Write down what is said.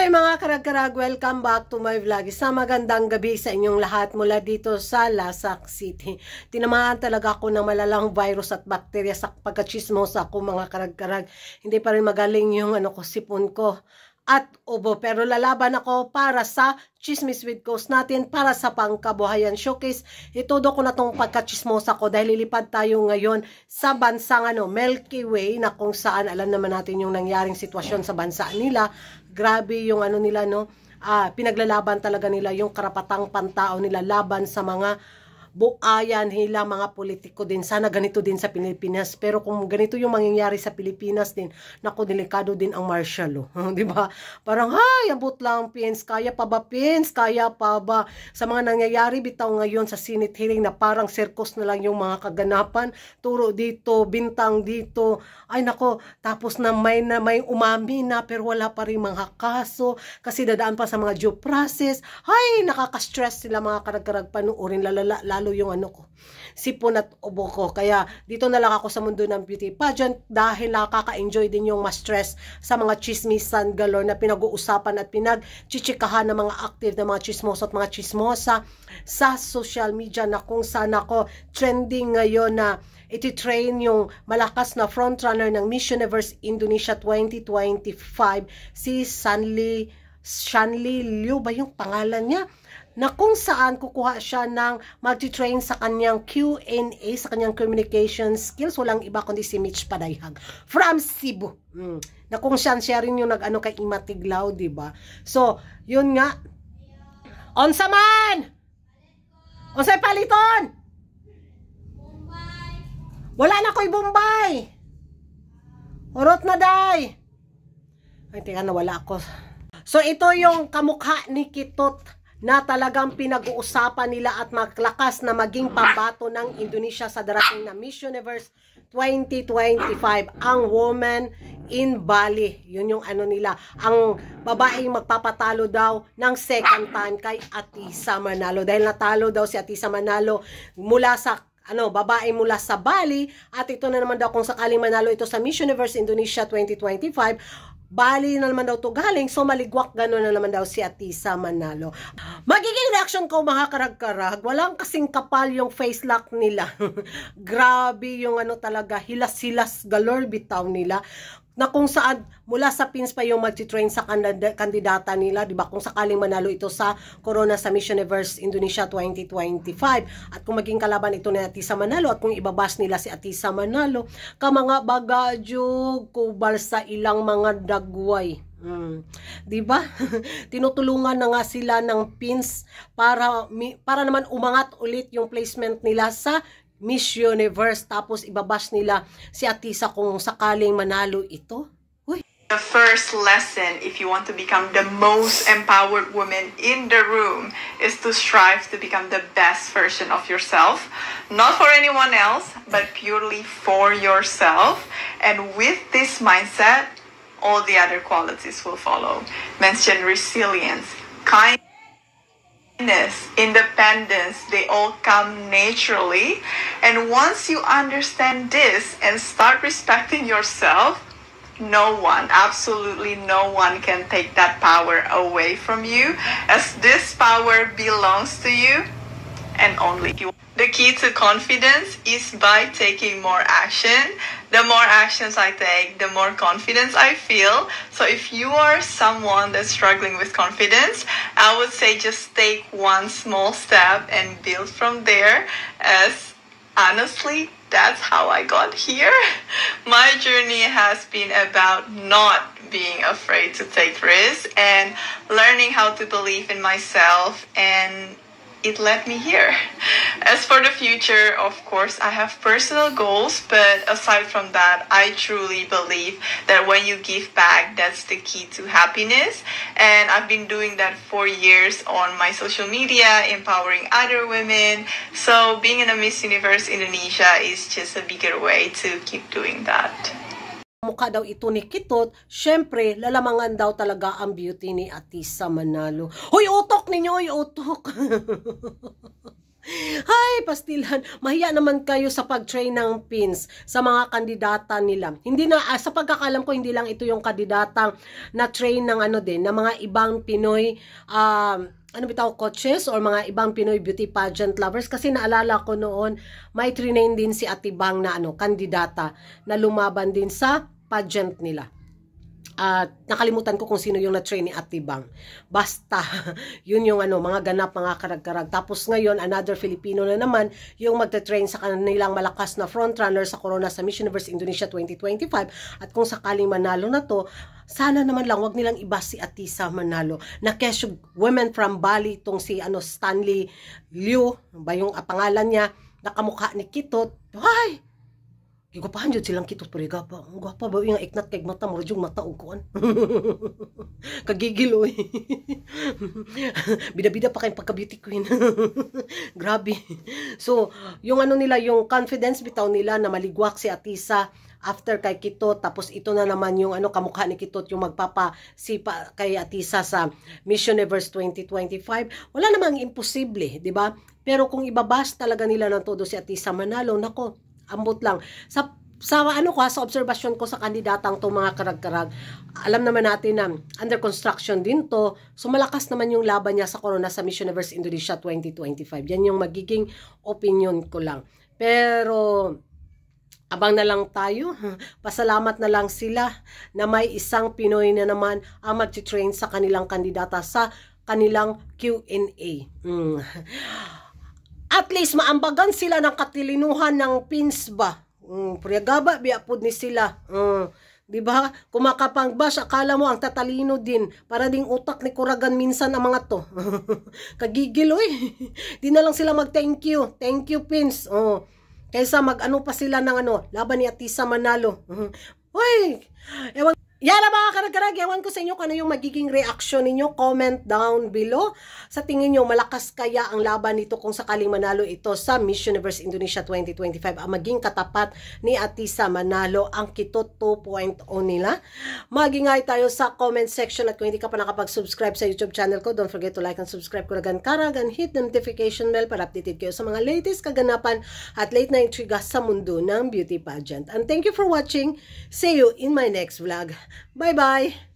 Hi mga karag-karag, welcome back to my vlog. Isang magandang gabi sa inyong lahat mula dito sa Lasak City. Tinamaan talaga ako ng malalang virus at bakterya sa pagkachismosa ko mga karag-karag. Hindi pa rin magaling yung sipon ko at ubo. Pero lalaban ako para sa Chismis with Coast natin, para sa Pangkabuhayan Showcase. Itudo ko na tong pagkachismosa ko dahil lilipad tayo ngayon sa bansang Milky Way, na kung saan alam naman natin yung nangyaring sitwasyon sa bansa nila. Grabe yung nila, pinaglalaban talaga nila yung karapatang pantao nila laban sa mga buayan nila, mga politiko din. Sana ganito din sa Pilipinas. Pero kung ganito yung mangyayari sa Pilipinas din, naku, delikado din ang martial law. Di ba? Parang, abot lang, Pins. Kaya pa ba, Pins? Kaya pa ba? Sa mga nangyayari bitaw ngayon sa Senate hearing na parang circus na lang yung mga kaganapan. Turo dito, bintang dito. Ay, nako, tapos na may umami na pero wala pa rin mga kaso kasi dadaan pa sa mga due process. Ay, nakaka-stress sila mga karag-karag panuorin, lalo yung ko, sipon at ubo ko. Kaya dito na lang ako sa mundo ng beauty pageant dahil nakaka-enjoy din yung ma-stress sa mga chismisan galore na pinag-uusapan at pinag-chichikahan ng mga active na mga chismosa at mga chismosa sa social media, na kung saan trending ngayon na iti-train yung malakas na frontrunner ng Miss Universe Indonesia 2025, si Shanli Liu ba yung pangalan niya, na kung saan kukuha siya ng mag-train sa kanyang Q&A, sa kanyang communication skills. Walang iba kundi si Mitch Padayhag from Cebu. Na kung siya rin yung nag kay Ima Tiglao, diba? So, yun nga. Onsa man! Onsay paliton! Wala na ko'y Bombay! Urot na day! Ay, teka, nawala ako. So, ito yung kamukha ni Kitot na talagang pinag-uusapan nila at maglakas na maging pambato ng Indonesia sa darating na Miss Universe 2025, ang woman in Bali. Yun yung nila, ang babaeng magpapatalo daw ng second time kay Atisa Manalo, dahil natalo daw si Atisa Manalo mula sa babae mula sa Bali, at ito na naman daw kung sakaling manalo ito sa Miss Universe Indonesia 2025, Bali na naman daw to galing, so maligwak gano'n na naman daw si Atisa Manalo. Magiging reaction ko mga karag-karag, walang kasing kapal yung face lock nila. Grabe yung talaga, hilas-hilas galore bitaw nila, na kung saan mula sa pins pa yung mag-train sa kandidata nila, di ba? Kung sakaling manalo ito sa corona sa Miss Universe Indonesia 2025. At kung maging kalaban ito ni Atisa Manalo, at kung ibabas nila si Atisa Manalo, ka mga bagadyog, kubal sa ilang mga dagway. Di ba? Tinutulungan na nga sila ng pins para naman umangat ulit yung placement nila sa Miss Universe, tapos ibabas nila si Atisa kung sakaling manalo ito. Uy. The first lesson, if you want to become the most empowered woman in the room, is to strive to become the best version of yourself. Not for anyone else, but purely for yourself. And with this mindset, all the other qualities will follow. Mention resilience, kindness, independence, they all come naturally. And once you understand this and start respecting yourself, no one, absolutely no one can take that power away from you, as this power belongs to you and only you. The key to confidence is by taking more action. The more actions I take, the more confidence I feel. So if you are someone that's struggling with confidence, I would say just take one small step and build from there, as honestly, that's how I got here. My journey has been about not being afraid to take risks and learning how to believe in myself, and it led me here. As for the future, of course, I have personal goals, but aside from that, I truly believe that when you give back, that's the key to happiness. And I've been doing that for years on my social media, empowering other women. So being in a Miss Universe Indonesia is just a bigger way to keep doing that. Mukha daw ito ni Kitot, syempre, lalamangan daw talaga ang beauty ni Atisa Manalo. Hoy, utok ninyo, hoy, utok! Hay, pastilan. Mahiya naman kayo sa pag-train ng pins sa mga kandidata nila. Hindi na, sa pagkakalam ko, hindi lang ito yung kandidatang na-train ng ano din, na mga ibang Pinoy, ano bitaw, coaches or mga ibang Pinoy beauty pageant lovers. Kasi naalala ko noon, may train din si Atibang na ano, kandidata na lumaban din sa pageant nila. Nakalimutan ko kung sino yung na-train ni Atibang. Basta, yun yung ano, mga ganap, mga karag-karag. Tapos ngayon, another Filipino na naman yung magta-train sa kanilang malakas na frontrunner sa Corona sa Miss Universe Indonesia 2025. At kung sakaling manalo na to, sana naman lang, wag nilang iba si Atisa manalo. Na kesyo women from Bali, itong si ano, Stanley Liu, ba yung pangalan niya, nakamukha ni Kitot. Ay! Gwapahan dyan silang Kitot, pero gapa. Gwapa ba yung iknat kay mata mo, yung mata uguan. Kagigil, oy. Bida-bida pa kayong pagka-beauty queen. Grabe. So, yung ano nila, yung confidence bitaw nila na maligwak si Atisa after kay Kitot, tapos ito na naman yung ano, kamukha ni Kitot yung magpapasipa kay Atisa sa Miss Universe 2025. Wala namang imposible, di ba? Pero kung ibabas talaga nila ng todo si Atisa manalo, nako, ambot lang. Sa ano ko, sa obserbasyon ko sa kandidatang to mga karag-karag, alam naman natin na under construction din to. So malakas naman yung laban niya sa Corona sa Miss Universe Indonesia 2025. Yan yung magiging opinion ko lang. Pero abang na lang tayo. Pasalamat na lang sila na may isang Pinoy na naman ang mag-train sa kanilang kandidata sa kanilang Q&A. At least maambagan sila ng katilinuhan ng pins ba. Priyagaba biapod ni sila. Di ba? Kumakapang bash, akala mo ang tatalino din. Para ding utak ni Kuragan minsan ang mga to. Kagigil, oy. Di na lang sila mag-thank you. Thank you, pins. Kaysa mag-ano pa sila ng ano, laban ni Atisa manalo. Oy, ewan. Yan na mga karag-karag, ewan ko sa inyo kung ano yung magiging reaction ninyo. Comment down below. Sa tingin nyo, malakas kaya ang laban nito kung sakaling manalo ito sa Miss Universe Indonesia 2025? Ang maging katapat ni Atisa manalo ang Kitot 2.0 nila. Magingay tayo sa comment section at kung hindi ka pa nakapag-subscribe sa YouTube channel ko, don't forget to like and subscribe Kuragan Karag and hit the notification bell para updated kayo sa mga latest kaganapan at late na intriga sa mundo ng beauty pageant. And thank you for watching. See you in my next vlog. Bye-bye!